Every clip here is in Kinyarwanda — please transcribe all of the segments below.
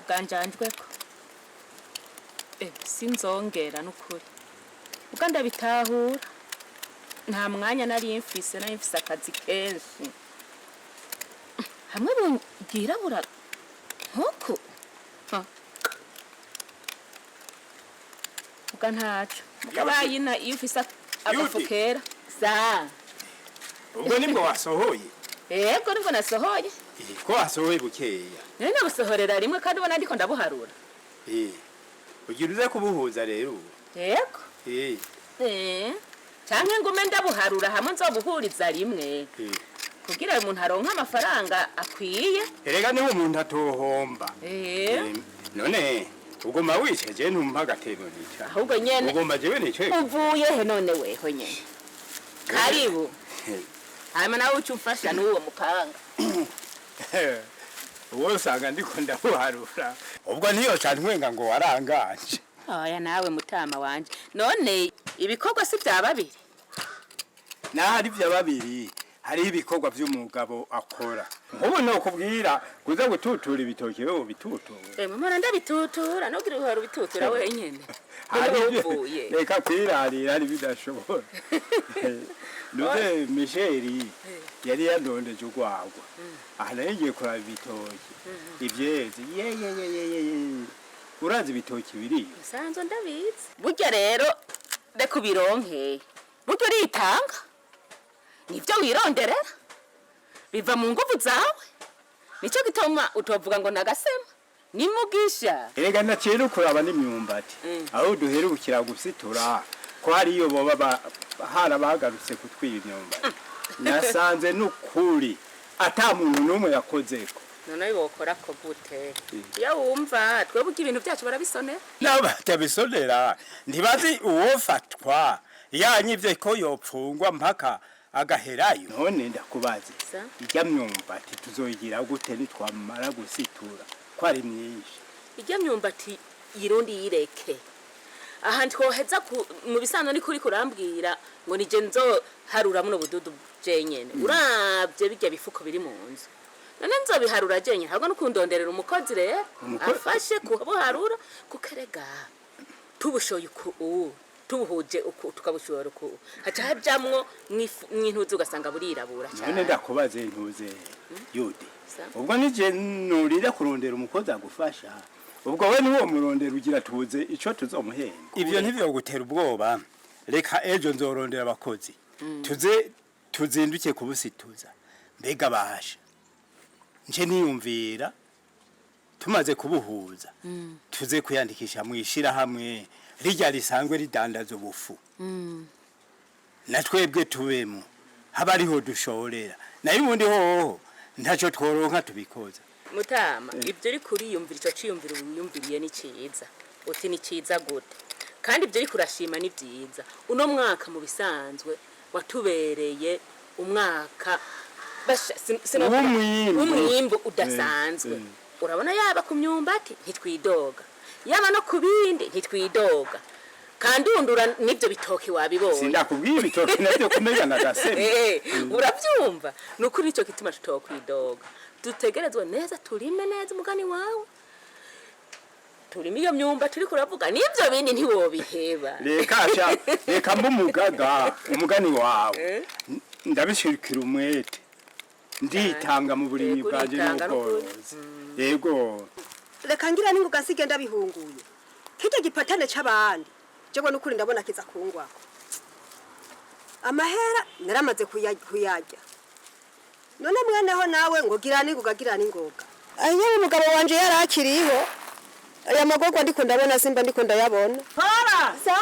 bwanjanjweko sinzongera n'ukuri ubwo ndabitahura nta mwanya nari mfise akazi kenshi hamwe bwirabura nkuko ubwo ntaco mukabayina iyo ufise agafukera sa ubwo nibwo wasohoye yego nibwo nasohoye ko wasohoye bukeya nene gusohorera rimwe kandi ubona ndiko ndabuharura ugira uze kubuhuza rero yego canke ngume ndabuharura hamwe nzobuhuriza rimwe kugira umuntu aronka amafaranga akwiye erega niho umuntu atohomba none ugomba wiceje ntumpa agatebo nica ahubwo nyene ugomba jewe nice uvuye he none weho nyene karibu hanyuma nawe ucumfasha n'uwo mupanga uwo usanga ndiko ndabuharura ubwo niyo cantwenga ngo waranganje oya nawe mutama wanje none ibikorwa si bya babiri nahari bya babiri hari ibikorwa by'umugabo akora nk'ubu no kubwira kuza gututura ibitoki wewe bitutura mama ndabitutura no gira uhora bitutura wenyene uvuye reka kwirarira ari bidashobora Nude Micheli yari yadondeje ugwagwa aha nagiye kuraba ibitoki ivyezi urazi ibitoki biri sanzo ndabizi burya rero reka ubironke burya uritanga nivyo wironderera biva mu nguvu zawe nico gituma utovuga ngo nagasema nimugisha erega nacero kuraba n'imyumbati aho duherukira gusitura ko hariyo boba harabagarutse kutwiba imyumbati nasanze n'ukuri ata muntu n'umwe yakozeko none bokora ko gute ya wumva twebwe ibintu byacu barabisonera n'abatabisonera ntibazi uwofatwa yanyivye ko yopfungwa mpaka agaherayo none ndakubaze ijya myumbati tuzoyigira gute nitwamara gusitura ko ari myinshi ijya myumbati yirundi yireke aha twoheza mu bisano ni kuri kurambwira ngo nije nzo harura muno bududu jenyene uravye bijya bifuko biri mu nzu none nzo biharura jenyene ahubwo no kundonderera umukozi rero afashe kubuharura kukerega tubushoye tubuhuje uko tukabushora uko haca hajamwo mwintuzi ugasanga burirabura cyane none ndakubaze ntuze yude ubwo nije nurira kurondera umukozi agufasha ubwo we niwo murondera ugira tuze ico tuzomuhemba ivyo ntivyo gutera ubwoba reka ejo nzorondera abakozi tuzinduke kubusituza mbega bahasha nje niyumvira tumaze kubuhuza tuze kuyandikisha mwishira hamwe rijya risanzwe ridandaza ubufu natwebwe tubemo habariho dushorera nayo ubundi hoho ntaco tworonka tubikoza mutama ibyo uri kuriyumvira ico ciyumvira ubiyumviriye ni ciza uti ni ciza gute kandi ibyo uri kurashima ni byiza uno mwaka mu bisanzwe watubereye umwaka umwimbu udasanzwe urabona yaba ku myumbati ntitwidoga yaba no kubindi ntitwidoga kandi undura nibyo bitoki wabibonye sindakubwiye ibitoki nabyo kumenya nagaseme uravyumva nukuri ico kitima tutokwidoga dutegerezwe neza turime neza umugani wawe turime iyo myumba turi kuravuga nivyo bindi ntiwobiheba reka mbumugaga umugani wawe ndabishirikira umwete nditanga mu burimi bwanje n'ubworozi yego reka ngira ninguga sigenda bihunguye kije gipatane c'abandi jewe n'ukuri ndabona kiza kungwako amahera naramaze kuyarya none mweneho nawe ngo gira ningoga ayo umugabo wanje yarakiriho aya magogwa ndiko ndabona simba ndiko ndayabona Tora sa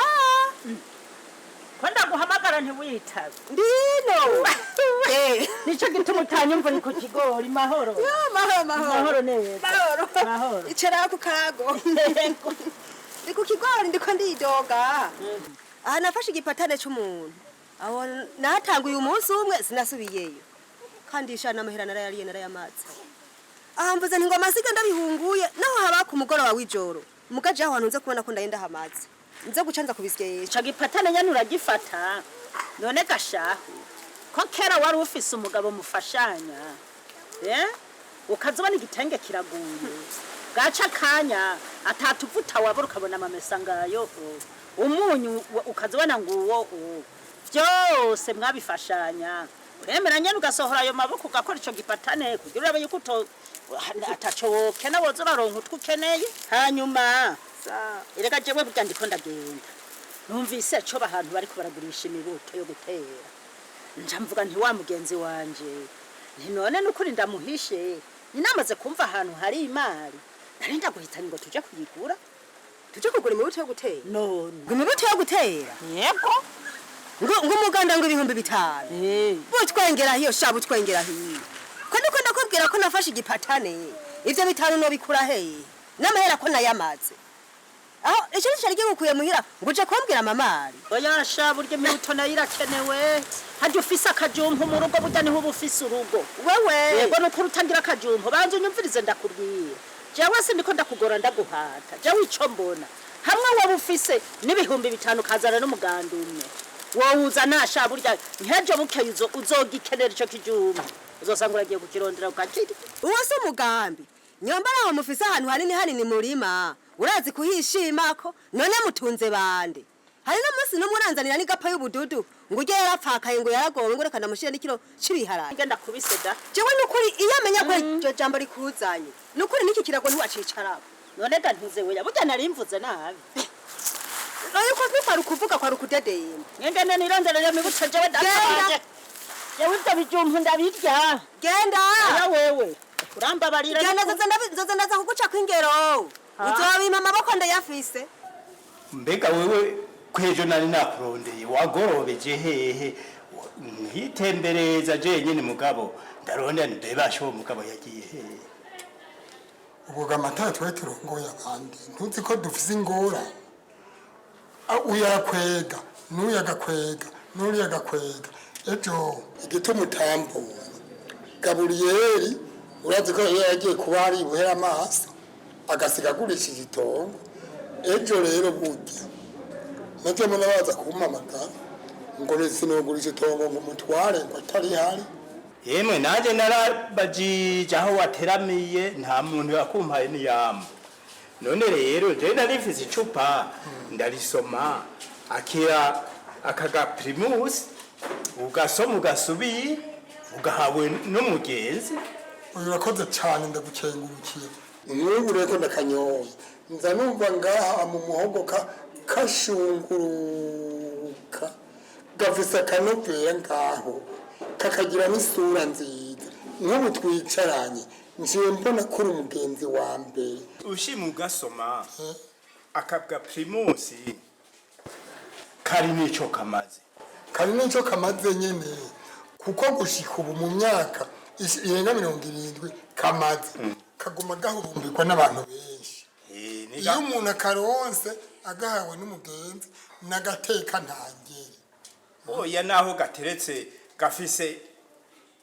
kwenda guhamagara ntiwitabe ndino nico gituma utanyumva ni ku kigori mahoro mahoro neza mahoro icara ku karago ni ku kigori ndiko ndidoga aha nafashe igipatane cy'umuntu aho natanguye umunsi umwe sinasubiyeyo kandi ishana amahera narayariye narayamaze aha mvuze nti ngo amasiga ndabihunguye naho haba ku mugoroba w'ijoro mugaje aho hantu nze kubona ko ndayenda hamaze nze gucanza kubisyesha ico gipatane nyane uragifata none gashahu ko kera wari ufise umugabo mufashanya ukazobana igitenge kiraguye gaca kanya atatuvuta wabura ukabona amamesa ngayo umunyu ukazobana nguwo byose mwabifashanya uremera nyene ugasohora ayo maboko ugakora ico gipatane kugira urabe yuko ataco kena woza uraronka utwo ukeneye hanyuma erega jewe burya ndiko ndagenda numvise co bahantu bariko baragurisha imibuto yo gutera nja mvuga nti wa mugenzi wanje none nukuri ndamuhishe ninamaze kumva ahantu hari imari nari ndaguhitanye ngo tuje kuyigura tuje kugura imibuto yo gutera none imibuto yo gutera yego ngo umuganda ngo 500 butwengera hiyo shabu twengera hiyo ko ndiko ndakubwira ko nafashe igipatane ivyo bitanu no bikura he namahera ko nayamaze aho icyo cyari gikuye muhira nguje kumbwira mamari oya shabu rye minuto nayirakenewe hajye ufise akajumpo mu rugo burya niho ubufise urugo wewe yego nuko rutangira akajumpo banze unyumvirize ndakubwira jewe sindiko ndakugora ndaguhata jewe ico mbona hamwe waba ufise n'ibihumbi 5 kazana n'umuganda umwe wowe nasha burya nkejo bukeye uzogikenera ico kijumpo uzosanga uragiye kukirondera ukakiri uwase umugambi nyombara aho mufise ahantu hanini murima urazi kuhishima ko none mutunze bande hari n'umunsi n'umuranzanira n'igapa y'ubududu ngo uje yarapfakaye ngo yaragowe ngo rekana mushire n'ikiro cibiharanye ngenda kubise da jewe nukuri iyo amenya ko iryo jambo rikuzanye nukuri niki kirago ntiwacicarako none ga ntuze weya burya narimvuze nabi oyo ko twifara kuvuga kwa rukudedeyema ngende nirondera mibuto jewe dataje jewe ndabijumpu ndabirya genda ya wewe kuramba barira nzoza ndaza kuguca kwingero uzobima amaboko ndayafise mbega wewe kwejo nari nakurondeye wagorobeje hehe nkitembereza je nyene mugabo ndaronda ndebasho umugabo yagiye hehe ubuga amatara twe turongoye abandi ntuzi ko dufise ingora uyakwega n'uyagakwega n'uyagakwega ejo igituma utambo Gaburiyeri urazi ko yagiye kuba ari buhera amaso agasiga agurishije itongo ejo rero burya nacyo muna baza kumpamagara ngo sinogurisha itongo ngo mutware ngo atari hari yemwe naje narabajije aho wateramiye nta muntu yakumpaye niyamba none rero je narifise icupa ndarisoma akira akaga primus ugasoma ugasubiye ugahawe n'umugenzi urakoze cyane ndagukengurukiye n'ubu reko ndakanyoye nza numva ngaha mu muhogo kashunguruka gafise akanovera ngaho kakagira n'isura nziza nk'ubu twicaranye njiye mbona kuri umugenzi wa mbere ushima ugasoma akabwa primus kari nico kamaze nyene kuko gushika ubu mu myaka irenga 70 kamaze kaguma gahurumbirwa n'abantu benshi iyo umuntu akaronse agahawe n'umugenzi nagateka ntangere oya naho gateretse gafise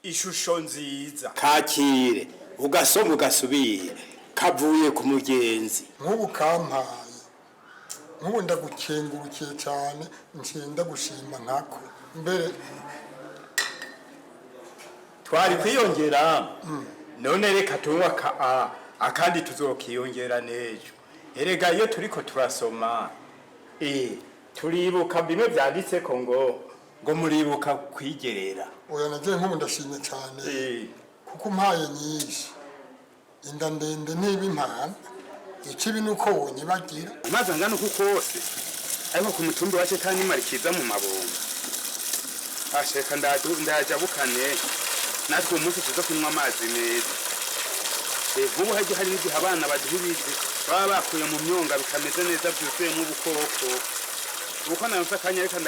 ishusho nziza kakire ugasoma ugasubire kavuye ku mugenzi nk'ubu kampaye nk'ubu ndagukengurukiye cyane nshinda gushima nkako mbere twari kwiyongera none reka tunywa akandi tuzokiyongera nejo erega iyo turiko turasoma turibuka bimwe vyanditseko ngo muribuka kwigerera oya nagiye nk'ubu ndashimye cyane kuko umpaye nyinshi inda ndende ntiba impana ikibi nuko wonyibagira amazi angana uko kose ariko ku mutumbi wacu kandi marikiza mu mabomba asheka ndajabukane natwe umunsi tuza kunywa amazi meza nk'ubu hajya hari n'igihe abana baduhibizi baba bakuye mu myonga bikameze neza byuzuyemo ubukoko uko nayo mfa akanya reka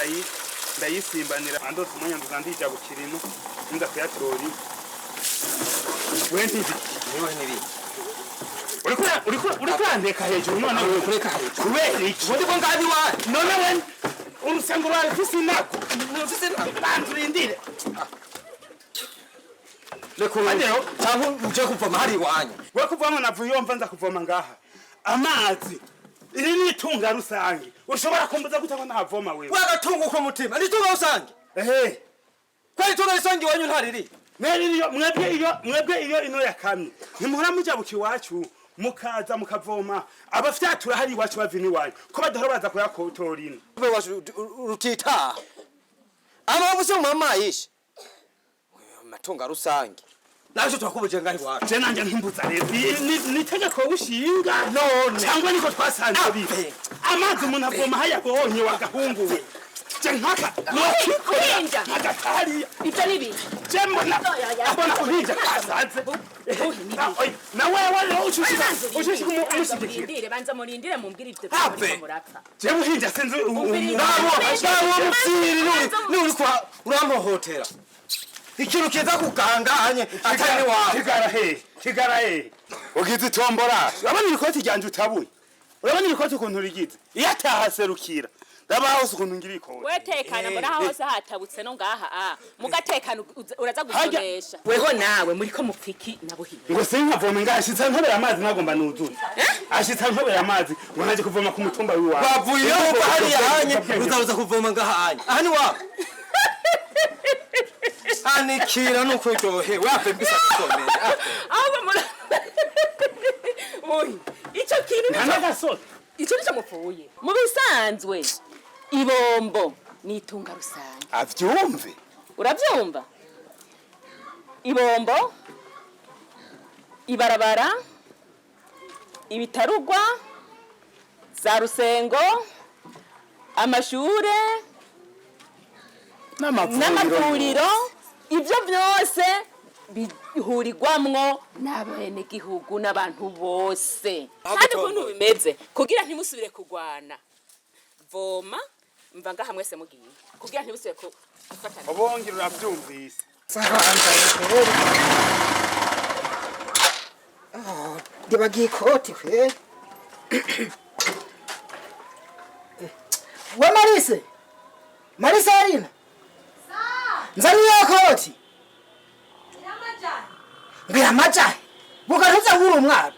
ndayisimbanira andose umwanya nduzandija gukirino nda kuyatori wendi niwe nibi uriko andeka hejuru none ureka hejuru kubera iki undi ko ngadi wa none we urusengo rwawe fisinako nufise bandurindire lekuru cyangwa uje kuvoma hari iwanyu we kuvoma navuye yomva nza kuvoma ngaha amazi iri ni itunga rusange ushobora kumbuza gutanga navoma wewe wagatunga uko mutima ni itunga rusange kwari itunga rusange iwanyu ntariri mwebwe iyo ino yakamye ntimuhora muja buki wacu mukaza mukavoma abafyatura hari iwacu bavini iwanyu ko badahora baza kuyakotorina rutita ama buse mu mama yishe matunga rusange naje twakubuje ngahi wacu je nanje ntumbuza rero ni tegeko ushinga none cyangwa niko twasanze bibe amazi umuntu avoma hayabonye wagahunguwe je nkaka kuhinja agatari ibyo nibi je mbona kuhinja kasaze na wewe ushishika murindire banza murindire mumbwire ibyo byo murapfa je buhinja sinzi nabo mupfiri ni uri kwa uramuhotera ikintu kiza kuganganye atari wawe kigara he ugize tombora urabona ikoti ryanje utabuye urabona ikoti ukuntu rigize iyo atahaserukira ndabaho ukuntu ngira ikoti wetekana mbona hose hatabutse no ngaha mugatekana uraza gusonesha weho nawe muri ko mupfiki nabuhiye ngo sinkavoma ngashitsa nkobera amazi nagomba nuzuza ashitsa nkobera amazi ngo naje kuvoma ku mutumba wiwawe bavuye ko hari yahanye uzaza kuvoma ngahanye aha ni wawe anikira nuko ryohe wape mbisa kusomera aho muri oyi icyo kintu nanagasoro icyo nicyo mupfuye mu bisanzwe ibombo ni itunga rusange avyumve uravyumva ibombo ibarabara ibitarugwa za rusengo amashure n'amavuriro ibyo byose bihurirwamwo n'abene gihugu n'abantu bose kandi ukuntu bimeze kugira ntimusubire kugwana voma mva ngaha mwese mugiye kugira ntimusubire gufatana obongera uravyumvise ndibagiye ikoti kwe we Marisa arina nzaniye ikoti mbira amajahe bugaruza nguru umwana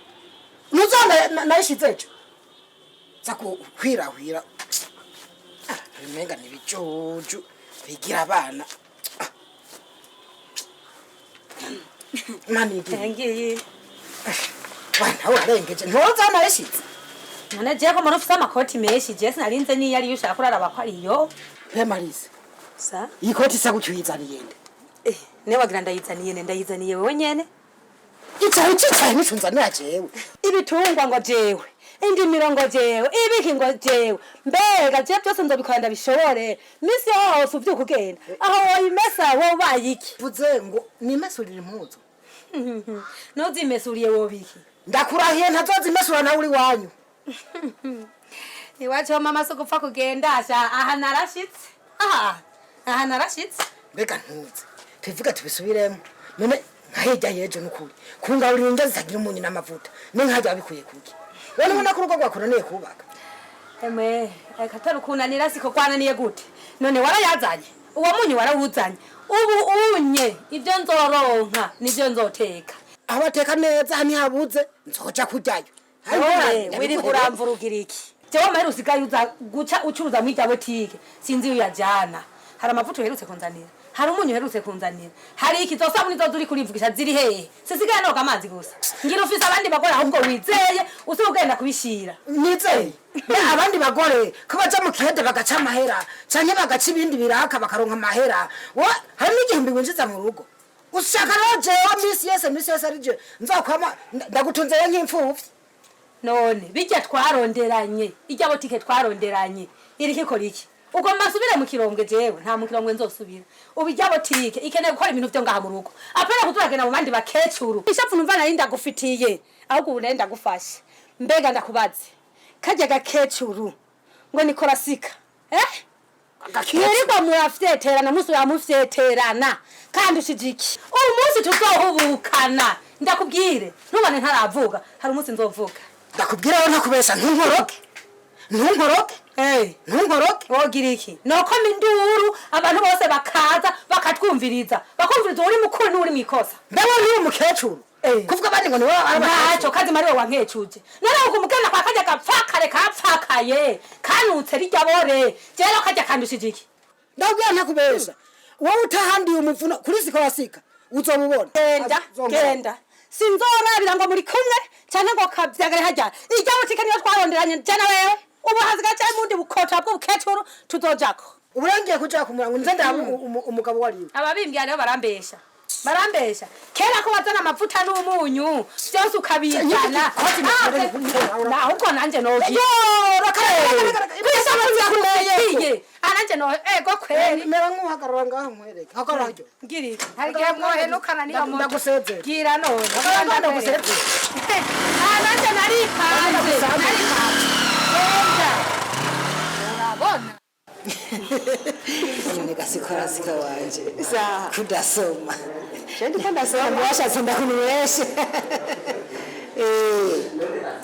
nuzona nayishizejo zakuhwirahwira bimenga nibijojo bigira abana mani ngiye bana warengeje ntoza nayishize none je ko muri ufite amakoti menshi je sinarinze niyo ari ushaka kuraraba ko ariyo pe Marisa sa ikoti sagucyizaniye nde ne wagira ndayizaniye wewe nyene icyaye nishunzanira jewe ibitungwa ngo jewe indimiro ngo jewe ibiki ngo jewe mbega je byose nzobikora ndabishobore misi yose uvyuka ugenda aho woyimesa wo bayiki vuze ngo nimesurire impuzu nozimesuriye wobiki ndakurahiye ntazozimesura nawe uri wanyu iwacu mama so gupfa kugenda aha narashitse aha narashitse mbega ntuze tuvuga tubisubiremo none nkahejya yejo nukuri kungaburira indya zitagira umunyu n'amavuta ninkajya bikuye kuki wone ubona ko urugo rwakunaniye kubaka emwe akatari kunanira siko kwananiye gute none warayazanye uwo munyu warawuzanye ubu unye ibyo nzoronka nivyo nzoteka abateka neza ntihabuze nzoja kuryayo wiri kuramvurugira iki jewe mahera usigaye uza guca ucuruza mu ijya botike sinzi uyajana hari amavuta uherutse kunzanira hari umunyu uherutse kunzanira hari iki zosabuni zo zuri kurivugisha ziri hehe sisigaye noga amazi gusa ngira ufise abandi bagore ahubwo wizeye usi ugenda kubishira nizeye abandi bagore ko baja mu kihede bagaca amahera canke bagaca ibindi biraka bakaronka amahera hari n'igihumbi winjiza mu rugo ushaka rero jewe misi yose ari je nzakwama ndagutunzeyo nk'imfuvyi none bijya twaronderanye ijya botike twaronderanye iri kikora iki ugomba nsubire mu kirombwe jewe nta mu kirombwe nzosubira ubijya botike ikeneye gukora ibintu byo ngaha mu rugo apera kuturagena mu bandi bakecuru ishafu numva nari ndagufitiye ahubwo ubu nari ndagufashe mbega ndakubaze kajya gakecuru ngo nikora sika Yirirwa murafyeterana musura mufyeterana kandi ushijiki. Umunsi tuzohubukana. Ndakubwire ntubane ntaravuga hari umunsi nzovuga. Ndakubwira aho ntakubesha ntunkoroke. Ntunkoroke. Ntunkoroke. Wogira iki? Noko minduru abantu bose bakaza bakatwumviriza. Bakumviriza uri mukuru n'uri mwikosa. Mbewe uri umukecuru. Kuvuga bandi ngo ni wowe arabacho kazi mariwe wankecuje. None ukumugana kwa kajya gapfakare kapfakaye. Kanutse rijabore. Jero kajya kandushijiki. Ndabwira ntakubesha. Wowe utahandiye umuvuno kuri sikorasika. Uzomubona. Genda. Sinzorabira ngo muri kumwe cyane ngo kabyagare hajya. Ijyaho tikaniyo twaronderanye cyane wewe. Ubuhazi gacha mundi bukota bwo bukecuru tuzojako. Uburangiye kuja kumurango nze ndamu umugabo wariwe. Ababimbya rero barambesha. Barambesha. Kera ko bazana amavuta n'umunyu, byose ukabizana. Na uko nanje nogi. Yo, rakare. Kwisa baziyakumeye. Ananje no ego kweri. Mera nkuhagarara ngaho nkwereke. Hagararyo. Ngiri. Harige mwohenukana niyo muntu. Ndaguseze. Gira none. Ndaguseze. Ananje nari kanze. Nari kanze. Urabona. Neka sikora sika wanje. Sa kudasoma. Shendi kandasoma mwashatse ndakunweshe.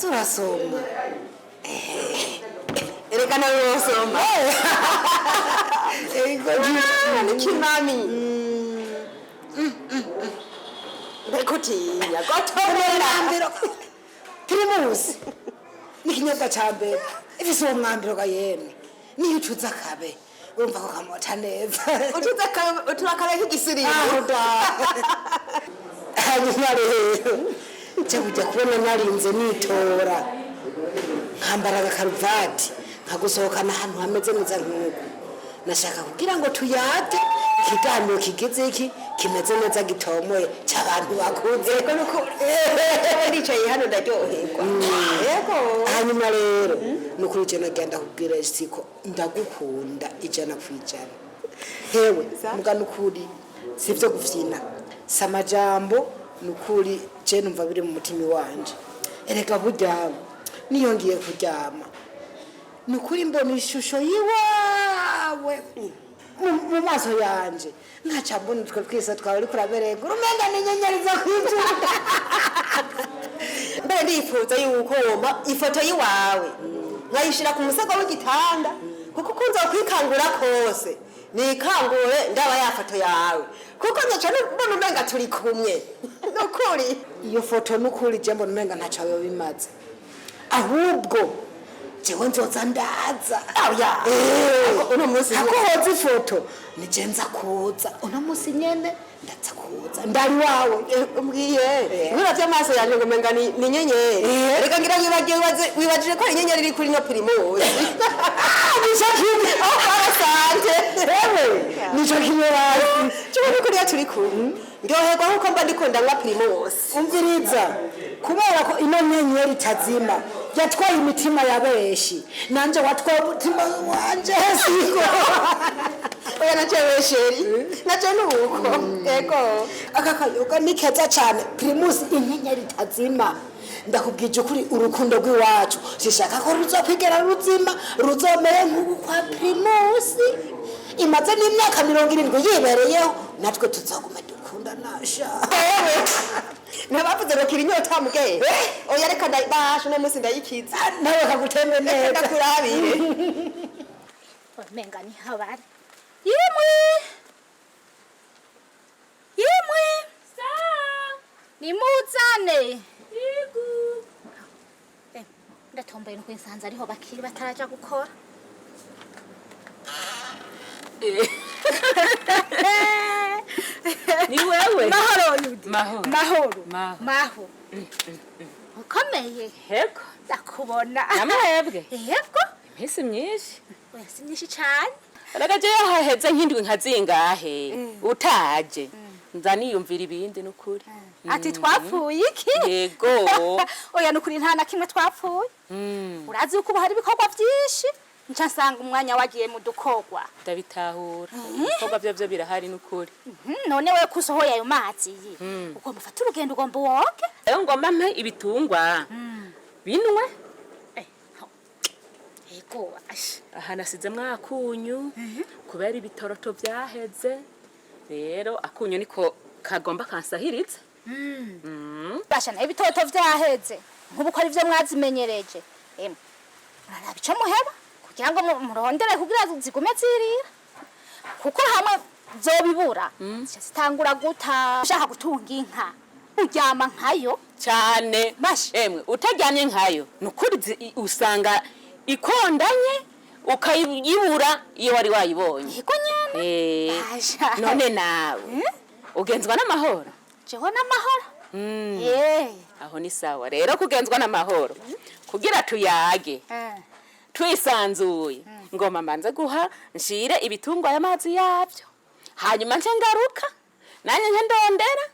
Turasoma. Ereka nawe usoma. Kimami. Bekuti ya gotomera. Primus. Nikinyobwa cyambere. Ifise umwambiro ga yene. Niyicuza kabe. Urumva ko kamota neza. Utuza kabe uturakabe nk'igisirimo. Hanyuma rero. Cyabujya kubona narinze nitora. Nkambaraga karuvati. Nkagusohokana ahantu hameze neza nk'uko. Nashaka kugira ngo tuyate ikiganiro kigeze iki kimeze neza gitomoye cy'abantu bakuze. Eko nuko nicaye hano ndaryoherwa. Yego. Hanyuma rero nukuri je nagenda kubwira siko ndagukunda ijana kwijana. Hewe mugana ukuri sivyo gufyina. Samajambo nukuri je numva biri mu mutima wanje. Ereka burya niyongiye kuryama. Nukuri mbona ishusho yiwawe mu maso yanje nkaca mbona utwo twese twari kuraberega urumenga n'inyenyeri zo kwijura. Mbere ndifuza yuko woma ifoto yiwawe nkayishira ku musego w'igitanda kuko kunza kwikangura kose nikangure ndaba ya foto yawe kuko nzaca mbona umenga turi kumwe. Nukuri iyo foto nukuri je mbona umenga ntaca yo bimaze ahubwo jewe nzoza ndaza. Oya. Uno musi hakoze ifoto nijenza kuza. Uno musi nyene ndaza kuza. Ndari wawe umbwiye. Ngura by'amaso yanje ngo menga ni nyenyeri. Reka ngira wibajije ko inyenyeri iri kuri no primus. Nico kimwe. Arasanje. Ewe nico kimwe basi. Cyo kuri turi kumwe. Ndoherwa nkuko mba ndikunda ngwa primus. Umviriza. Kubera ko ino nyenyeri tazima yatwaye imitima yabeshi nanje watwaye umutima wanje siko. Oya nachewesheri nacho nuko ego akakayoga nikeza cyane primus inyenyeri tazima. Ndakubwije kuri urukundo rw'iwacu sishaka ko ruzokwigera ruzima ruzomere nk'ubu kwa primus imaze n'imyaka 70 yibereyeho natwe tuzaguma dukunda nasha. Nabavuze bakiri inyota muge. Oya reka ndayibasha no musi ndayikiza. Nawe kagutembe neza. Ndakurabire. Menga ni habari. Yimwe. Sa. Ni muzane. Yigu. Ndatombaye no kwensanza ariho bakiri bataraja gukora. Ni wewe. Mahoro Yudi. Mahoro. Mahoro. Ukomeye. Heko. Ndakubona. Namahebwe. Yego. Impisi myinshi. Oya si myinshi cyane. Ragaje yahaheze nk'indwi nkazingahe. Utaje. Nza niyumvira ibindi nukuri. Ati twapfuye iki? Yego. Oya nukuri nta na kimwe twapfuye. Urazi uko hari ibikorwa byinshi. Nca nsanga umwanya wagiye mu dukogwa. Ndabitahura. Ibikorwa byo birahari nukuri. None we kusohoya ayo mazi yi. Uko mufata urugendo ugomba woge. Ngomba mpe ibitungwa. Binwe. Ego asha. aha nasize mwakunyu kubera ibitoroto vyaheze rero akunyu niko kagomba kansahiritse. Basha nayo ibitoto vyaheze. Nkubu ko ari vyo mwazimenyereje. Muranabico muheba kugira ngo murondere kugira zigume zirira. Kuko hamwe zobibura zitangura guta ushaka gutunga inka uryama nkayo Cyane emwe utaryamye nkayo nukuri usanga ikondanye ukayibura iyo wari wayibonye. Yego nyene. None nawe ugenzwa n'amahoro? Jewe n'amahoro. Aho ni sawa rero kugenzwa n'amahoro kugira tuyage twisanzuye ngoma manze guha nshire ibitungwa y'amazi yabyo hanyuma nce ngaruka nanye ndondera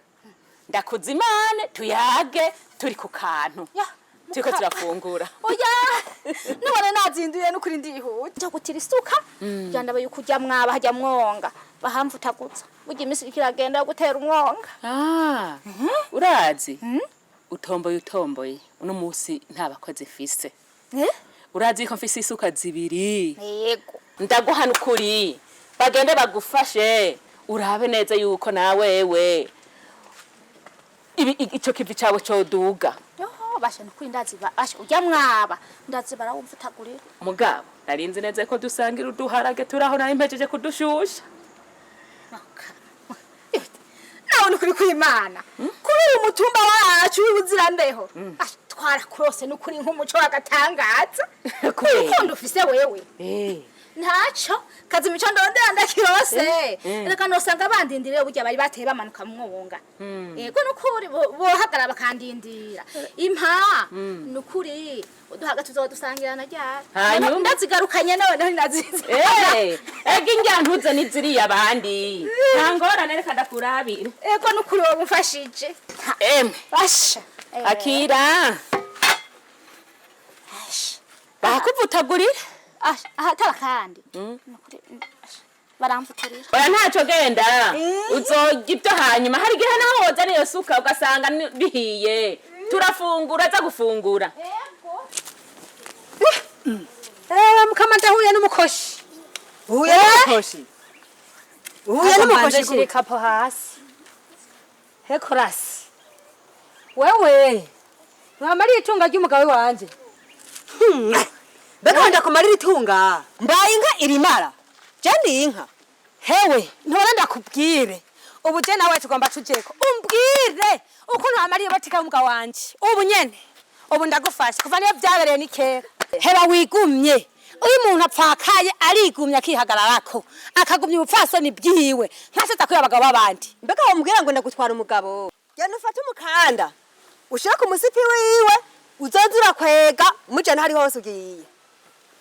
ndakuzimane tuyage turi ku kantu turiko turafungura. Oya none nazinduye n'ukuri ndihuta nje gutira isuka yandabaye kujya mwaba hajya mwonga bahamvutagutsa burya imisi kiragenda gutera umwonga. Urazi utomboye uno musi nta bakozi fise. Urazi ko mfise isuka zibiri. Yego ndaguhana ukuri bagende bagufashe urabe neza yuko nawewe ico kivi cawe coduga. Basha n'ukuri ndaziba basha ujya mwaba ndazi barawumvutagurira. Umugabo narinzi neza ko dusangira uduharage turaho nari mpejeje kudushusha. Nawe n'ukuri kw'Imana kuri uyu mutumba wacu w'ubuzirambeho twarakurose n'ukuri nk'umuco w'agatangaza kuko ufise wewe ntaco kazi mico ndondera ndakirose reka nosanga bandindiriye burya bari bateye bamanuka mwonga. Yego n'ukuri bohagara bakandindira impa n'ukuri uduhaga tuzodusangira na ryari hanyuma ndazigarukanye none nazize ega inyantuze niziriye abandi ntangorane reka ndakurabira. Yego n'ukuri wowe umfashije basha akira bakuvutagurira ahatara kandi n'ukuri baramfuturira. Oya ntaco genda uzojya ibyo hanyuma hari igihe naho woza niyo suka ugasanga bihiye turafungura za gufungura. Mukama ndahuye n'umukoshi. Uhuye n'umukoshi. Uhuye n'umukoshi shirika po hasi. Hekorasi. Wewe. Mwamari itunga ry'umugabo wanje. Beka ndakumarira itunga. Mbaye inka irimara. Jendi inka. Hewe, ntora ndakubwire. Ubu je nawe tugomba tujeko. Umbwire ukuntu amariye batika umugabo wanje. Ubu nyene. Ubu ndagufasha kuva niyo byabereye ni kera. Heba wigumye. Uyu muntu apfakaye arigumye akihagararako. Akagumye ubupfasoni bwiwe. Ntashaka kuyabagabo babandi. Mbega wambwira ngo ndagutwara umugabo. Genda ufate umukanda. Ushaka umusipi wiwe uzozura kwega mujana hari hose ugiye.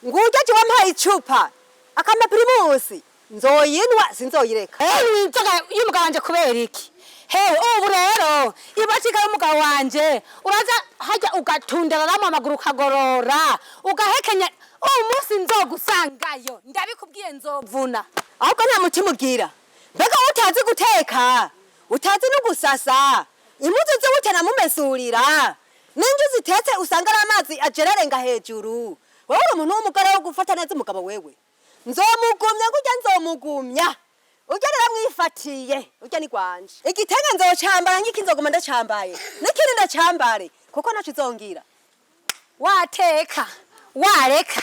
Ngujya je wampaye icupa. Akamba primusi. Nzoyinwa sinzoyireka. Nzoga y'umugabo wanje kubera iki? Hewe ubu rero ibatika y'umugabo wanje uraza hajya ugatundera amaguru kagorora ugahekenya umunsi nzogusangayo ndabikubwiye nzovuna. Ahubwo nta mutima ugira. Mbega utazi guteka utazi no gusasa impuzu zo butana mumesurira n'inju zitetse usanga ari amazi ajererenga hejuru. Wowe umuntu w'umugore wo gufata neza umugabo wewe nzomugumya ngujya nzomugumya ujya naramwifatiye ujya ni gwanje igitenge nzocambara ngiki nzoguma ndacambaye n'ikindi ndacambare kuko naco izongira. Wateka wareka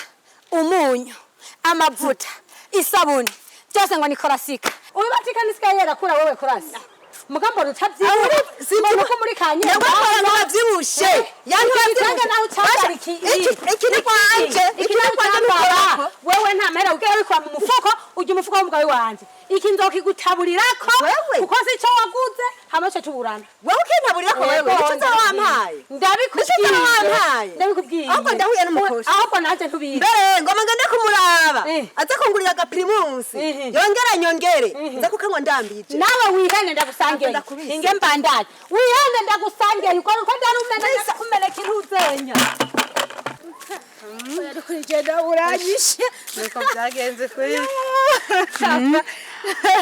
umunyu amavuta isabuni byose ngo ni korasika ubibatika nisikayera kura wewe korasi mugambo rutavyiwe simba ko muri kanye navyibushe yantwitanga naho cyangwa iki ni kwanje wewe nta mahera ugera wikwa mu mufuko ujya umufuko w'umugabo wanje iki nzokigutaburirako kuko si cyo waguze hamace tuburana wewe ukintaburirako wewe icyo nzawampaye ndabikubwiye ahubwo ndahuye n'umukoshi ahubwo naje ntubizi mbere ngoma ngende kumuraba aza kungurira agaprimusi yongera nyongere nza kukanywa ndambije nawe wihane ndagusangiye inge mbandanye wihane ndagusangiye uko ndarumena kumeneka iruzenya Oya kuri jenda uranyishe nuko byagenze kuri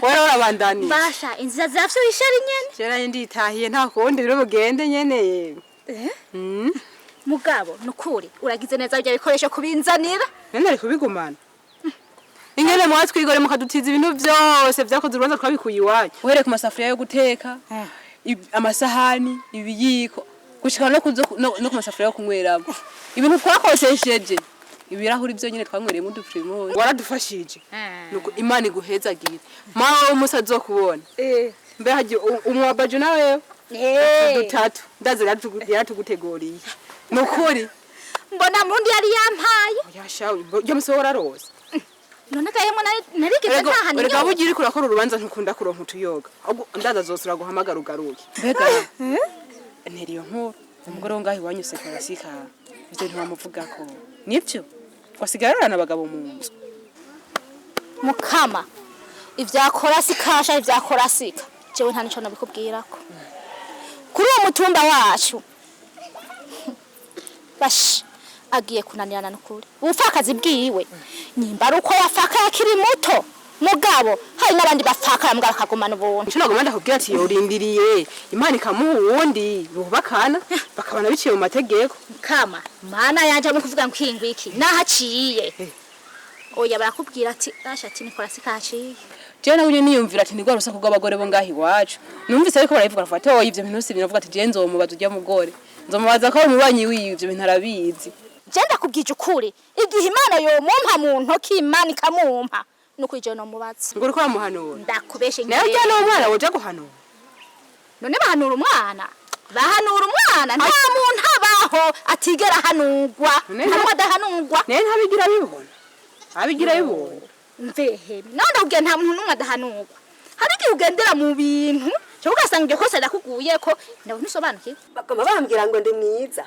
wewe urabandani basha inzira zafyo ishari nyene cyera nditahiye nta kundi biro mugende nyene mugabo nukuri uragize neza bya bikoresho kubinzanira nari kubigumana ingene mwatwigore mukadutiza ibintu byose byakoze urubanza twabikuye iwanyu uhereye ku masafuriya yo guteka amasahani ibiyiko gushika no ku masafuriya yo kunyweramo ibintu twakosesheje ibirahuri byo nyine twanywereye mu duprimus waradufashije nuko imana iguhezagire mawe umusazi wo kubona mbe haje umwabaje nawe dutatu ndaze yatuguteguriye nukuri mbona mundi yari yampaye yashawe yo musohora rose none kayemo narigeze ntahani rega bugira iko rakora urubanza ntukunda kuronka utuyoga ahubwo ndaza zosura guhamagara ugaruke mbega nteriyo nkuru umugore wo ngaho iwanyu sekarasika ivyo ntibamuvuga ko nibyo wasigarana abagabo mu nzu mukama ivyakora sikasha ivyakora sika jewe nta nico nabikubwirako kuri uwo mutumba wacu bash agiye kunanirana n'ukuri ubufakazi bwiwe nyimba ari uko yafaka yakiri muto mugabo hari n'abandi bafaka mugabo akagumana ubuntu cyo nagomba ndakubwira ati yorindiriye imana ikamuha uwundi bubakana bakabana biciye mu mategeko kama mana yanje mu kuvuga ngo iki nahaciye oya barakubwira ati ashati nikora sikaciye je nawe niyumvira ati nigwa rusa kugabagore bo ngahi wacu numvise ariko barayivuga rafata oya ivyo bintu si binavuga ati je nzomubaza ujya mugore nzomubaza ko umubanyi w'ivyo bintu arabizi je ndakubwije ukuri igihe imana yo mumpa mu ntoki imana ikamumpa nuko ije no mubaza ngo uriko ramuhanura ndakubeshe nayo je no umwana woje guhanura none bahanura umwana nta muntu abaho atigera hanurwa ntabwo adahanurwa naye ntabigira bibona abigira bibona mvehe none ndakubwira nta muntu numwe adahanurwa hari igihe ugendera mu bintu cyo ugasanga iryo kosa ndakuguye ko ndawe ntusobanukiwe bagoma bambwira ngo ndi mwiza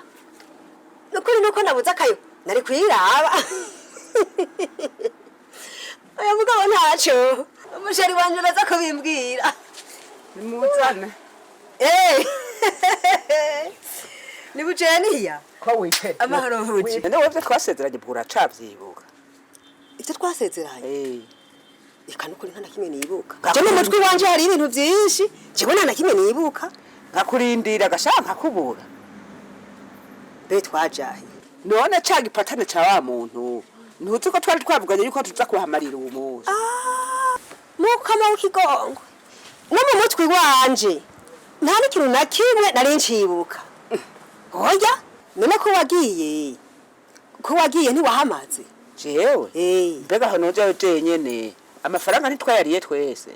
nukuri nuko nabuze akayo nari kwiraba oya mugabo ntaco umusheri wanje uraza kubimbwira nimuzana ni buceniya ko wipe amahoro buci none webwe twasezeranye bwura cavyibuka ivyo twasezeranye eka nukuri nta kimwe nibuka je mu mutwe wanje hari ibintu vyinshi jewe nta kimwe nibuka nkakurindira gashanka kubura be twajaye none caga ipatane ca wa muntu ntuzi ko twari twavuganye yuko tuza kuhamarira uwo munsi mukama w'ikigongo no mu mutwe wanje nta n'ikintu na kimwe nari ncibuka oya none ko wagiye ntiwahamaze jewe mbega aho nojayo jenyene amafaranga ntitwayariye twese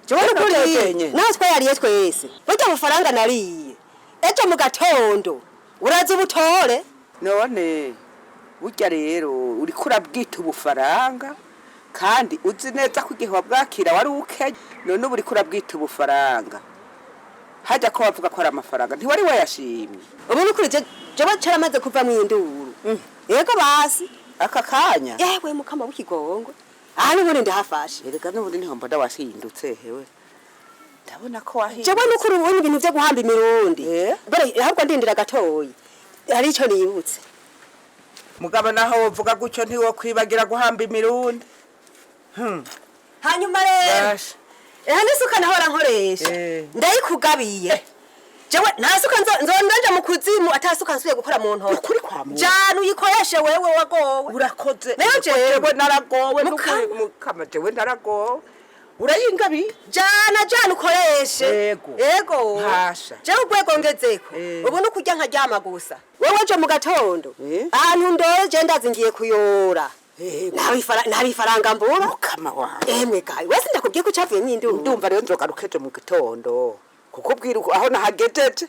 jewe nukuri naho twayariye twese burya amafaranga nariye ejo mu gatondo uraza ubutore none burya rero uriko urabwita ubufaranga kandi uzi neza ko igihe wabwakira wari ukenye none ubu uriko urabwita ubufaranga hajya ko bavuga ko ari amafaranga ntiwari wayashimye ubu nukuri jewe caramaze kuva mu induru yego basi aka kanya yewe mukama w'ikigongo aha n'ubundi ndahafashe erega n'ubundi niho mbona wasindutse hewe ndabona ko wahindutse jewe nukuri ubona ibintu vyo guhamba imirundi bare ahubwo ndindira gatoyi hari ico nibutse mugabo naho uvuga gutyo ntiwo kwibagira guhamba imirundi hanyuma rero nisuka nahora nkoresha ndayikugabiye jewe ntasuka nzondaja mu kuzimu atasuka nsuye gukora mu ntoki ukuri kwa mu jana uyikoreshe wewe wagowe urakoze nayo jewe naragowe mukama jewe naragowe urayingabi jana ukoreshe yego hasha jewe ugwego ngezeko ubu nukurya nkaryama gusa wewe je mu gatondo ahantu ndoje ndazingiye kuyora nabifaranga mbura mukama wawe emwe gayi wese ndakubwiye ko cavuye mw'induru ndumva rero nzogarukeje mu gitondo kukubwira aho nahagejeje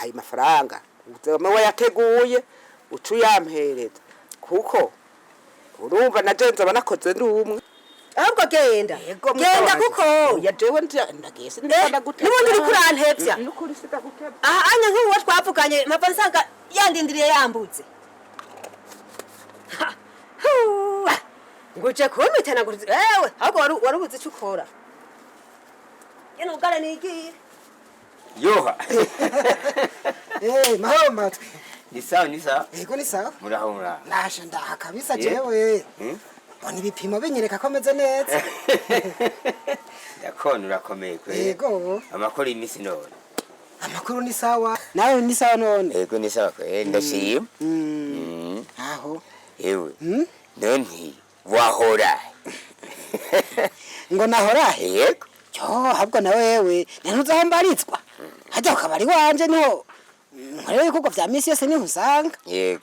ayi mafaranga uzome wayateguye ucu yampereza kuko urumva najenze abanakoze ndumwe ahubwo genda kuko ya jewe ndagese ndikanda guteba nubundi uri kurantevya nukuri sika guteba aha anya nk'uwo twavuganye mpava nsanga yandindiriye yambutse nguje kumitana ngo ewe ahubwo wari ubuze icyo ukora yene ugara nigiye yoha mahoro matwe ni sawa yego ni sawa muraho nasha ndaha kabisa jewe mbona ibipimo binyereka ko meze neza ndakona urakomeye kwe yego amakuru y'imisi none amakuru ni sawa nawe ni sawa none yego ni sawa ndashima aho yewe none wahora ngo nahora yego yo habwo nawe wewe ntuzaho mbaritswa hajya ukabari wanje niho nkorera ibikorwa vya misi yose niho usanga yego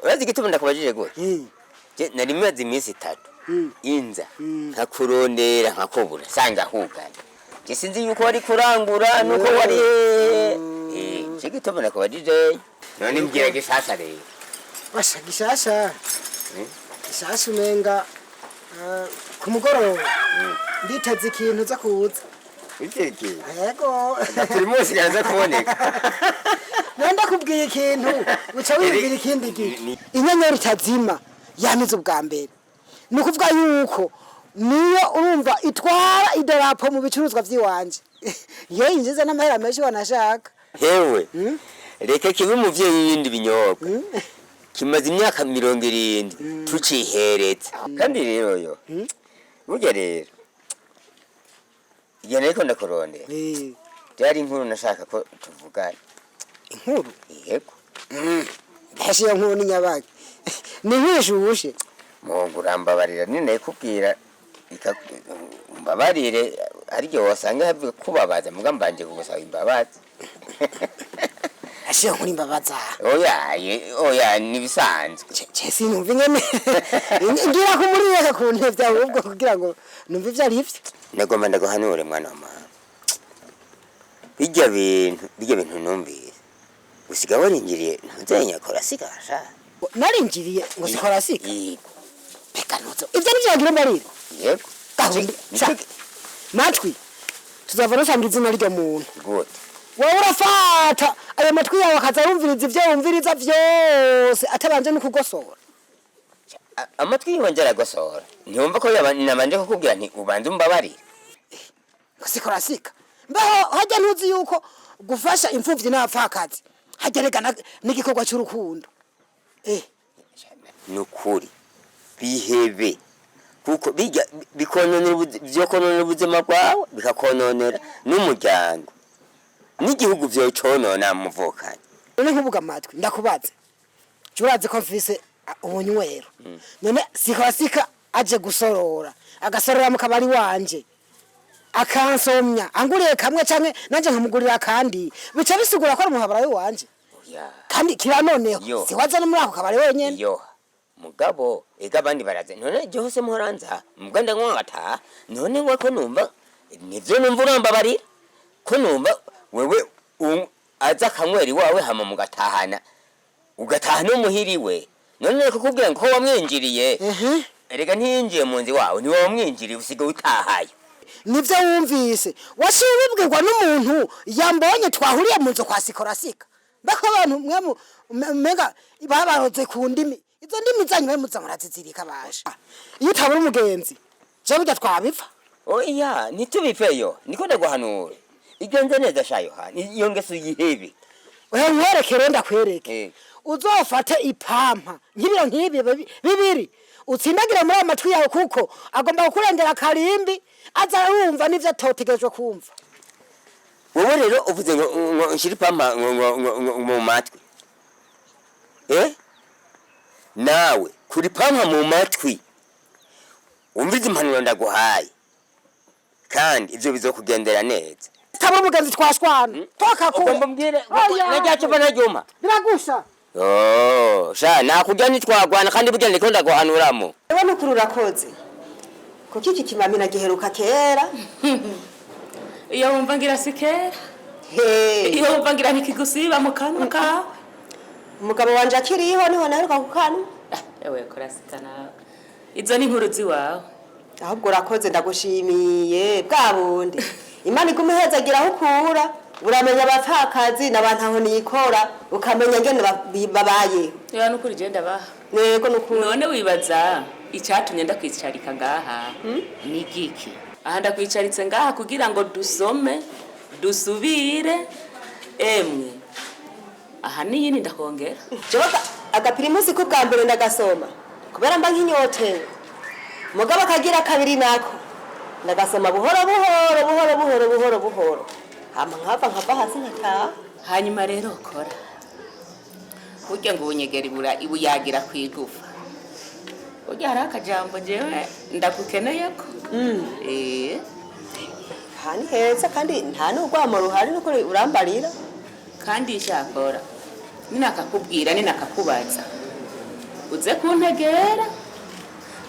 urazi igituma ndakubajije gute nari maze iminsi 3 inza nkakurondera nkakubura sanga hugana je sinzi yuko wari kurangura nuko wari gituma ndakubajije none mbwira gishasha rero basha gishasha gishasha umenga ku mugoroba nditeze ikintu za kuza Iki yego turi munsi yanze kuboneka nenda kubwiye ikintu uca wibwira ikindi gihe inyenyeri itazima yamize ubwa mbere nukuvuga yuko niyo urumva itwara idarapo mu bicuruzwa by'iwanje iyo yinjiza n'amahera menshi wanashaka hewe reka kibe umuvyeyi yindi binyobwa kimaze imyaka 70 tuciheretse kandi rero yo burya rero igihe nariko ndakurondera byari inkuru nashaka ko tuvugana inkuru yego mbese iyo nkuru ni nyabaki ni nkishushe mugurambabarira ninaye kubwira mbabarire ariko wasanga havuga kubabaza muga mbanje kugusaba imbabazi ashiye nkuri imbabaza oya nibisanzwe Jesse numva ingene ngira ko muri yaka ku ntevya ahubwo kugira ngo numva ivyo ari ivyo nagomba ndaguhanure mwana wa mama bijya bintu numvise usiga waringiriye ntuzenya kora sigasha naringiriye ngo sikora sika peka nuzo ivyo nivyagira mbarire yego gahundi matwi tuzava rusanga izina ryo muntu gute wowe urafata ayo matwi yawe akazarumviriza ivyo wumviriza vyose atabanje no kugosora amatwi yiwe aragosora ntiyumva ko nabanje kukubwira nti ubanze umbabarire sikora sika mbaho hajya ntuzi yuko gufasha imfuvyi n'abapfakazi hajya rega n'igikorwa cy'urukundo nukuri bihebe kuko bijya bikononera ubuzima bwawe bikakononera n'umuryango n'igihugu vyo conona muvukanye none nkubuga amatwi ndakubaze urazi ko mfise ubunywero none sikasika aje gusorora agasorora mu kabari wanje akansomya anguriye kamwe canke nanje nkamugurira kandi bica bisigura ko ari umuhabara wanje kandi kira noneho siwaza no muri ako kabari wenyene mugabo ega abandi baraze none jose muhoranza muganda ngwata none ngwe ko numva nivyo numva urambabarira ko numva wewe aza kamweri wawe hama mugatahana ugatahana umuhiriwe none kukubwira ngo wamwinjiriye erega ntiyinjiye mu nzi wawe ni wamwinjiriye usiga utahaye nivyo wumvise washibibwirwa n'umuntu yambonye twahuriye mu nzo kwa sikorasika bako abantu mwe mega babaroze ku ndimi izo ndimi zanyu bari muzamurazizirika basha iyo utabura umugenzi je burya twabiva oya nitubipfeyo niko ndaguhanura igenze neza sha Yohana iyo ngeso yihebe oya nkwerekere ndakwereke uzofate ipampa nk'ibiro nk'ibi bibiri utsindagira muri amatwi yawe kuko agomba kukurengera karimbi aza yumva nivyo atotegejwe kumva wowe rero uvuze ngo nshiri pampa mu matwi nawe kuri pampa mu matwi umvize impanuro ndaguhaye kandi ivyo bizokugendera neza taba umugenzi twashwana twakakura ugomba mbwire najyacu banajyuma biragusha sha nakujya nitwagwana kandi burya ndiko ndaguhanuramo ewe nukuri urakoze kuko iki kimami nagiheruka kera iyo wumva ngira sikera iyo wumva ngira ntikigusiba mu kanwa kawe umugabo wanje akiriho niho naheruka ku kanwa ewe korasikana izo ni inkuru ziwawe ahubwo urakoze ndagushimiye bwa bundi imana igumuhezagira aho ukura uramenya abapfakazi n'abantu aho nikora ukamenya ngene babaye ya nukuri je ndabaha yego nukuri none wibaza icyatumye ndakwicarika ngaha ni giki aha ndakwicaritse ngaha kugira ngo dusome dusubire emwe aha ni yini ndakongera joga agapirimusi ko bwa mbere ndagasoma kubera mba nk'inyote mugabo akagira kabiri nako ndagasoma buhoro buhoro hama nkava hasi nkataha. hanyuma rero kora burya ngo ubunyegeri ibuyagira kwigufa burya hari akajambo jewe ndagukeneye ko hani heza kandi nta n'urwamo ruhari nuko urambarira kandi shakora ninakakubwira ninakakubaza uze kuntegera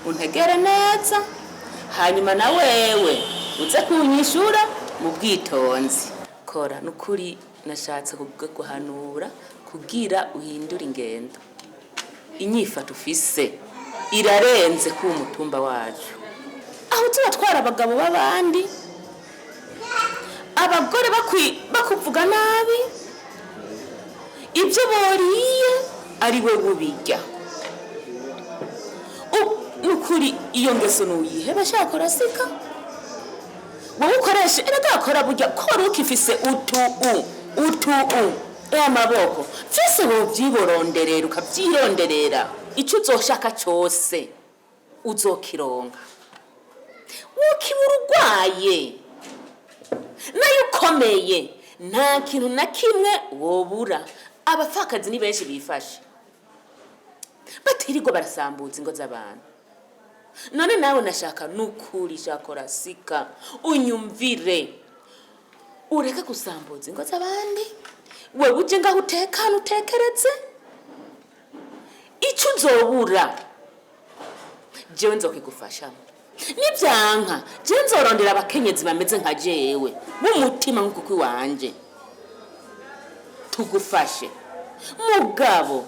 untegere neza hanyuma na wewe uze kunyishura mu bwitonzi kora nukuri nashatse kuguhanura kugira uhindura ingendo inyifato ufise irarenze ku mutumba wacu aho tubatwara abagabo b'abandi abagore bakuvuga nabi ibyo boriye ari we bubijya nukuri iyo ngeso nuyihe bashakora sika wowe ukoresha iragakora burya kora ukifise utu amaboko vyose wovyiboronderera ukavyironderera ico uzoshaka cyose uzokironka ukibura urwaye nayo ukomeye nta kintu na kimwe wobura abapfakazi ni benshi bifashe batirirwa barasambuza ingo z'abantu none nawe nashaka nukuri shakora sika unyumvire ureke gusambuza ingo z'abandi wewe uje ngaho utekana utekereze icyo uzobura jewe nzokigufashamo nibyanka jewe nzorondera abakenyezi bameze nka jewe b'umutima nk'uko iwanje tugufashe mugabo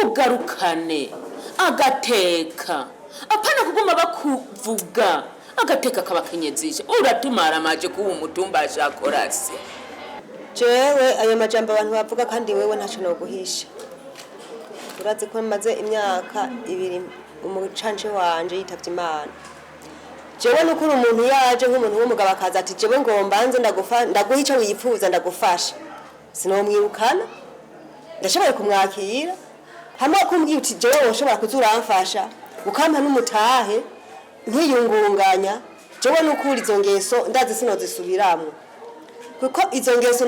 ugarukane agateka apana kuguma bakuvuga agateka kabakenyezisha uratumara amaje kuba umutumba ashakorasi jewe ayo majambo abantu bavuga kandi wewe ntaco no guhisha urazi ko maze imyaka 2 umucanje wanje yitavye Imana jewe nukuri umuntu yaje nk'umuntu w'umugabo akaza ati jewe ngombanze ndaguha ico wipfuza ndagufasha sinomwirukana ndashoboye kumwakira hamwe kumbwira uti jewe woshobora kuzuramfasha ukampa n'umutahe nkiyungunganya jewe nukuri izo ngeso ndazi sinozisubiramwo kuko izo ngeso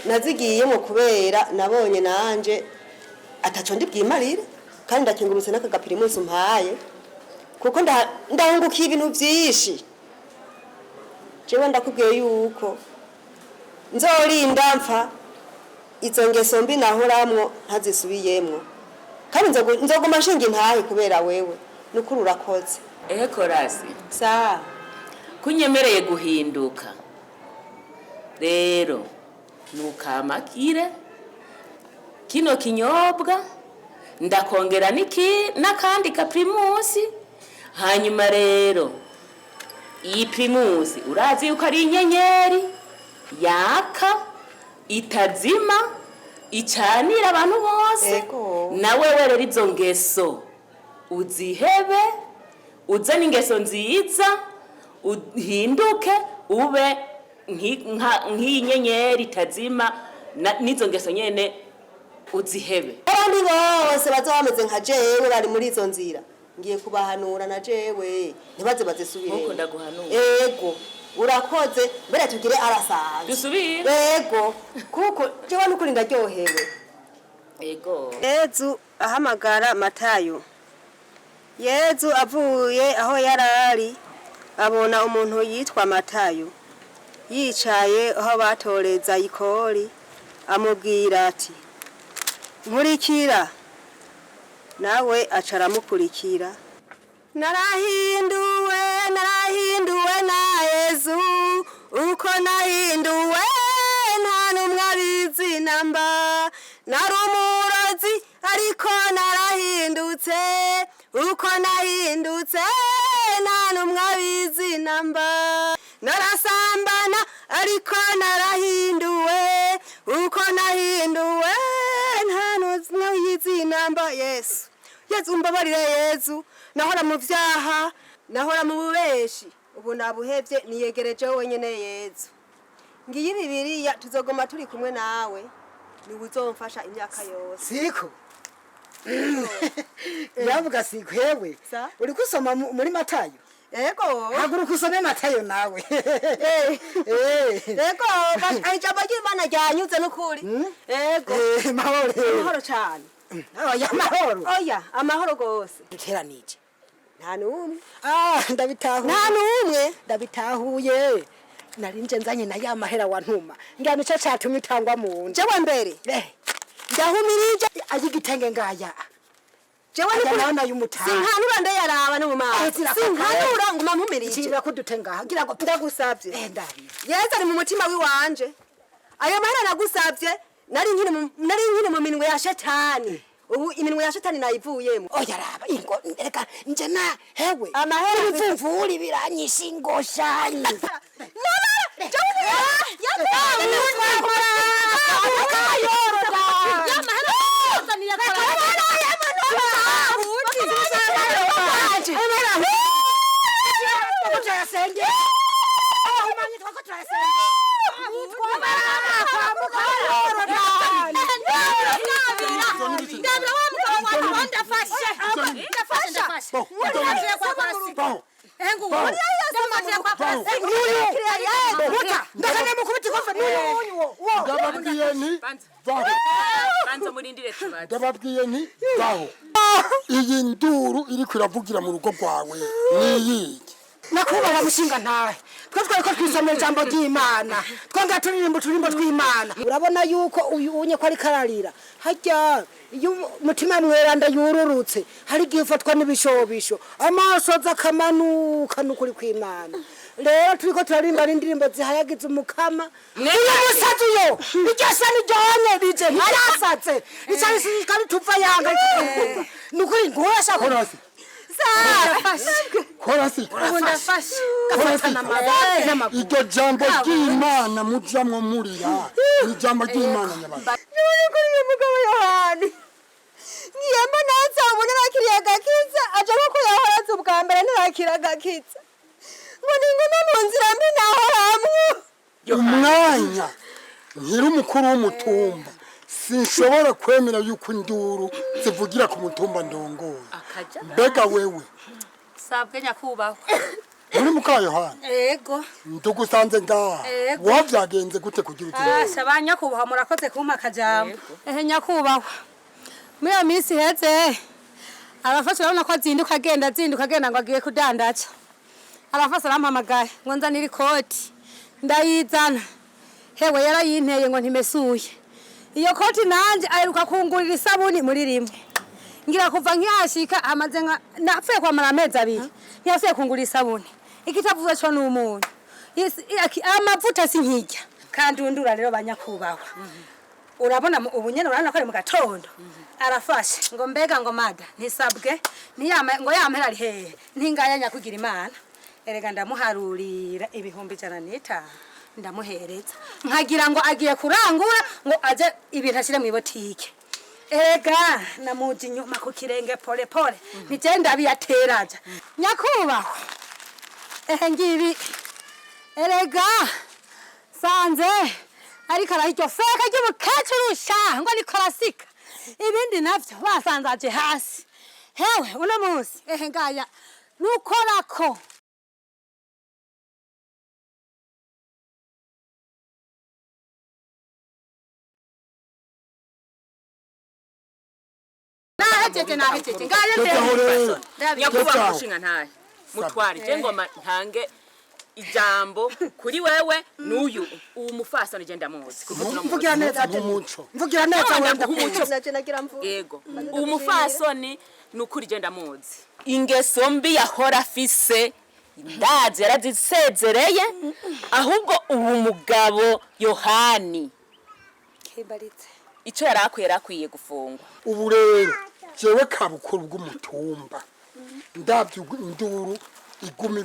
nazigiyemo kubera nabonye nanje ataco ndibwimarire kandi ndakingurutse n'akagapira umunsi umpaye kuko ndahungukiye ibintu byinshi jewe ndakubwiye yuko nzorinda mpfa izo ngeso mbi nahoramwo ntazisubiyemwo kandi nzoguma nshinga intahe kubera wewe nukuri urakoze korasi sa kunyemereye guhinduka rero nukamakire kino kinyobwa ndakongera n'akandi ka primusi hanyuma rero iyi primusi urazi yuko ari inyenyeri yaka itazima icanira abantu bose nawe rero izo ngeso uzihebe uzane ingeso nziza uhinduke ube nk'inyenyeri itazima n'izo ngeso nyene uzihebe abandi bose baza bameze nka jewe bari muri izo nzira ngiye kubahanura na jewe ntibaze bazisubire nkuko ndaguhanura ego urakoze mbere tugire arasaza dusubire ego kuko jewe nukuri ndaryohewe ego Yezu ahamagara Matayo Yezu avuye aho yarari abona umuntu yitwa Matayo yicaye aho batoreza ikori amubwira ati nkurikira nawe acaramukurikira narahinduwe na Yezu uko nahinduwe nta numwe abizi namba narumurozi ariko narahindutse uko nahindutse nta numwe abizi namba narasambana ariko narahinduwe uko nahinduwe nta numwe abizi namba Yesu umbabarire Yezu nahora mu vyaha nahora mu bubeshi ubu nabuhevye niyegereje wenyene Yezu ngiyi Bibiliya tuzogoma turi kumwe nawe ni uzomfasha imyaka yose siko yavuga siko hewe uri kusoma muri Matayo Ego. Haguruka usome Matayo nawe. Ego, ijambo ry'Imana ryanyuze n'ukuri. Ego. Mahoro. Mahoro cyane. Oya mahoro. Oya, amahoro gose. Duteranije. Nta numwe. Ndabitahuye. Nta numwe. Ndabitahuye. Narinje nzanye na ya mahera wa ntuma. Ngira nico catumye utangwa mu nje. Jewe mbere. Ndahumirije ayigitenge ngaya. Jewe ni naona y'umutaha. Sinkanura ndayaraba no mu maso. Sinkanura nguma mpumirije. Kira ko dutenga. Gira ngo ndagusavye. Ndari. Yeza ari mu mutima wiwanje. Ayo mahera nagusavye nari nkiri mu minwe ya shetani. Ubu iminwe ya shetani nayivuyemo. Oya raba ingo reka nje na hewe. Amahera ibivumvuri biranyisha ingoshanye. ndababwiye nti vaho iyi nduru iri kwiravugira mu rugo rwawe niyi nakubaha mushinga ntahe twari ko twisomera ijambo ry'Imana twanga turirimbo tw'Imana urabona yuko uyu unye ko ari kararira hajya iyo mutima mweranda yururutse hari gihe ufatwa n'ibishobisho amaso zakamanuka n'ukuri kw'Imana rero turiko turarimba n'indirimbo zihayagiza umukama uyu musazi yo iryasa n'iryonye bije ntiyasatse icari kandi tuva yanga n'ukuri ngosha korasi iryo jambo ry'Imana mujamwo murira ni jambo ry'Imana nyabana Kuri Umugabo Yohani ngiyamba nanza ubona nakiriye agakiza aje ko yahoraza ubwa mbere ntarakira agakiza ngo ningume mu nzira mbi nahoramwe umwanya nkiri umukuru w'umutumba sinshobora kwemera yuko induru zivugira ku mutumba ndongoye mbega wewe sabwe nyakubahwa muri muka Yohana ego ndugusanze ngaha wavyagenze gute kugira uti saba nyakubahwa murakoze kumpa akajambo nyakubahwa muri iyo minsi heze arafasha urabona ko azinduka agenda ngo agiye kudandaza arafasha arampamagaye ngo nzanire ikoti ndayizana hewe yarayinteye ngo ntimesuye iyo koti nanje aheruka kungurira isabuni muri rimwe ngira kuva nkihashika amaze nka napfuye kwamara amezi abiri ntiyasuye kungurira isabuni ikitavuze cyo n'umuntu amavuta sinkijya kandi undura rero banyakubahwa urabona ubu nyene urabona ko ari mu gatondo arafashe ngo mbega ngo mada ntisabwe ngo yampera ari hehe ntingayanya kugira Imana erega ndamuharurira ibihumbi 105 ndamuhereza nkagira ngo agiye kurangura ngo aje ibintu ashire mu ibotike erega namuji inyuma ku kirenge pole pole nigenda biyateraja nyakubahwa ngibi erega sanze ariko arahiryo feka ry'umukecuru shango ni karasika ibindi navyo basanzaje hasi hewe uno munsi ngaya nukorako nahejete ngaya nyakuba mushinga ntahe mutwari je ngoma ntange ijambo kuri wewe n'uyu umufasano je ndamuzi mvugira neza mvugira neza wenda naje nagira mvuga yego umufasoni n'ukuri je ndamuzi ingeso mbi yahora afise ndazi yarazisezereye ahubwo ubu Umugabo Yohani kibaritse ico yarakwiye gufungwa ubu rero jewe kabukuru bw'umutumba ndavye induru iguma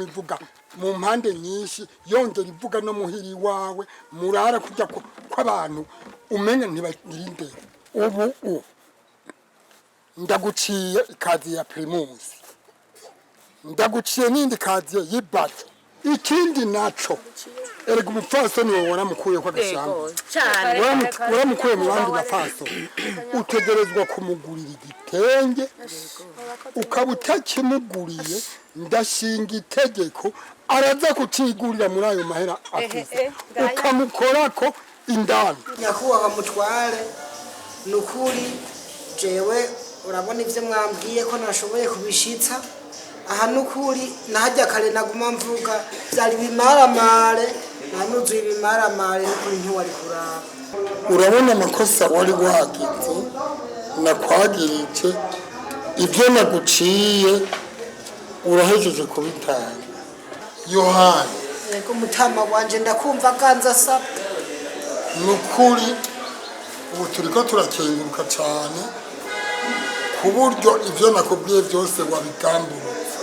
ivuga mu mpande nyinshi yongera ivuga no muhiri wawe murara kujya kw'abantu umenye ntibagirinde ubu ndaguciye ikazi ya primus ndaguciye n'indi kazi y'ibati ikindi naco erega umupfasoni wawe waramukuye ko agashamba waramukuye mu bandi bapfasoni utegerezwa kumugurira igitenge ukaba utakimuguriye ndashinga itegeko araza kucigurira muri ayo mahera afise ukamukorako indani. Nyakubahwa mutware nukuri jewe urabona ivyo mwambwiye ko nashoboye kubishitsa aha nukuri nahajya kare naguma mvuga byari bimaramare nanuzuye ibimaramare nukuri ntiwari kuraba. Urabona amakosa wari wagize nakwagirije ibyo naguciye urahejeje kubitanga. Yohani yego mutama wanje ndakumva kanza saba nukuri ubu turiko turakenguruka cyane ku buryo ivyo nakubwiye byose wabigamburutse.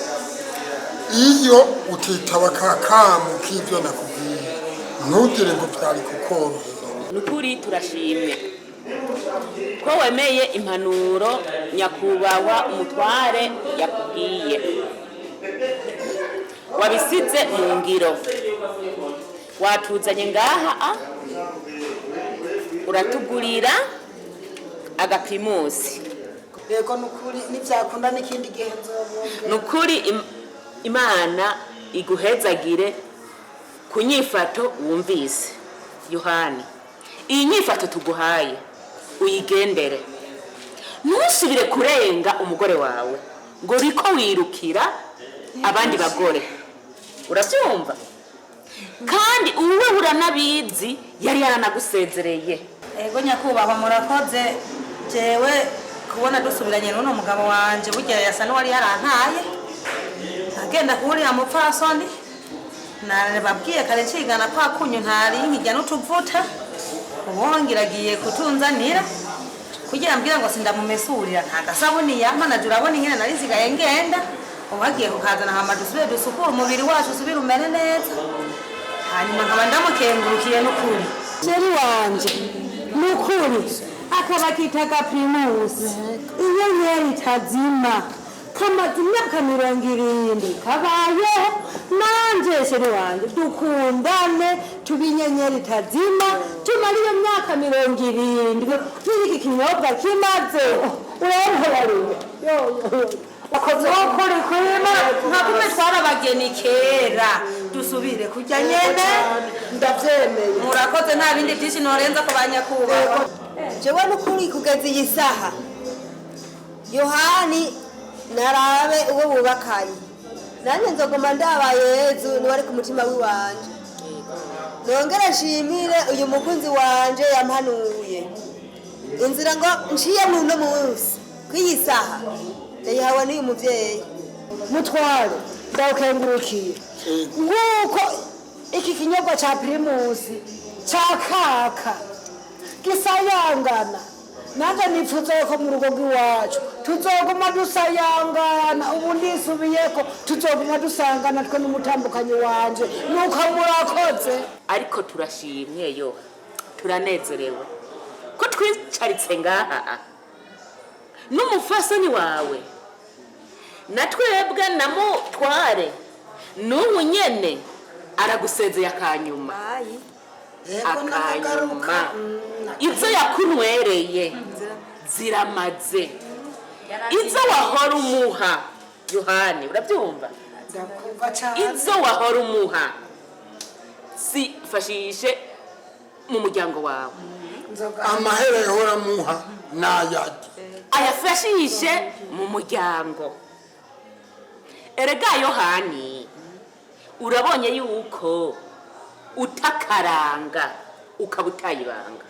Iyo utitaba kakamu k'ivyo nakubwiye ntugire ngo byari kukorohera. Nukuri turashimye ko wemeye impanuro nyakubahwa umutware yakubwiye wabisize mu ngiro watuzanye ngaha uratugurira agaprimusi. yego nukuri nibyakunda n'ikindi gihe nzobonga. Nukuri Imana iguhezagire ku nyifato wumvise Yohani. Iyi nyifato tuguhaye uyigendere ntusubire kurenga umugore wawe ngo riko wirukira abandi bagore, urabyumva? Kandi uwe uranabizi yari yaranagusezereye. Ego nyakubahwa murakoze jewe kubona dusubiranye n'uno mugabo wanje burya yasa n'uwari yarantaye agenda kurira mupfasoni nababwiye kare cigana kwa kunyu ntari nkijya n'utuvuta ubongeragiye kutunzanira kugira mbwira ngo sindamumesurira nta gasabuni yampa na urabona ingene nari zigaye ngenda ubagiye kukazana hama dusubire dusukura umubiri wacu usubire umere neza hanyuma nkaba ndamukengurukiye n'ukuri Sheri wanje nukuri akaba kitaga primusi inyenyeri itazima kamaze imyaka 70 kabayeho nanje sheri wanje dukundane tubinyenyeri itazima tumara iyo myaka 70 n'iki kinyobwa kimaze urabona bakoze bakore kwema nkakume twabageni kera dusubire kujya nyene ndavyemeye murakoze nta bindi byinshi norenza ko banyakubaho jewe nukuri kugeza iyi saha Yohani narabe uwo bubakaye nanye nzogoma ndaba Yezu ni wari ku mutima wiwanje nongera nshimire uyu mukunzi wanje yampanuye inzira ngo nciye mu no munsi kwiyi saha ndayihawe n'uyu muvyeyi mutware ndawukengurukiye nguko iki kinyobwa cha primusi cha kaka gisayangana nanje nipfuza ko mu rugo rw'iwacu tuzoguma dusayangana ubu ndisubiyeko tuzoguma dusangana twe n'umutambukanyi wanje nuko murakoze. Ariko turashimye yo turanezerewe ko twicaritse ngaha n'umufasoni wawe natwebwe namutware n'ubu nyene aragusezeye akanyuma izo yakunwereye ziramaze izo wahora umuha Yohani urabyumva izo wahora umuha sifashishe mu muryango wawe amahera yahora muha nayajye ayafashishe mu muryango. Erega Yohani urabonye yuko utakaranga ukaba utayibanga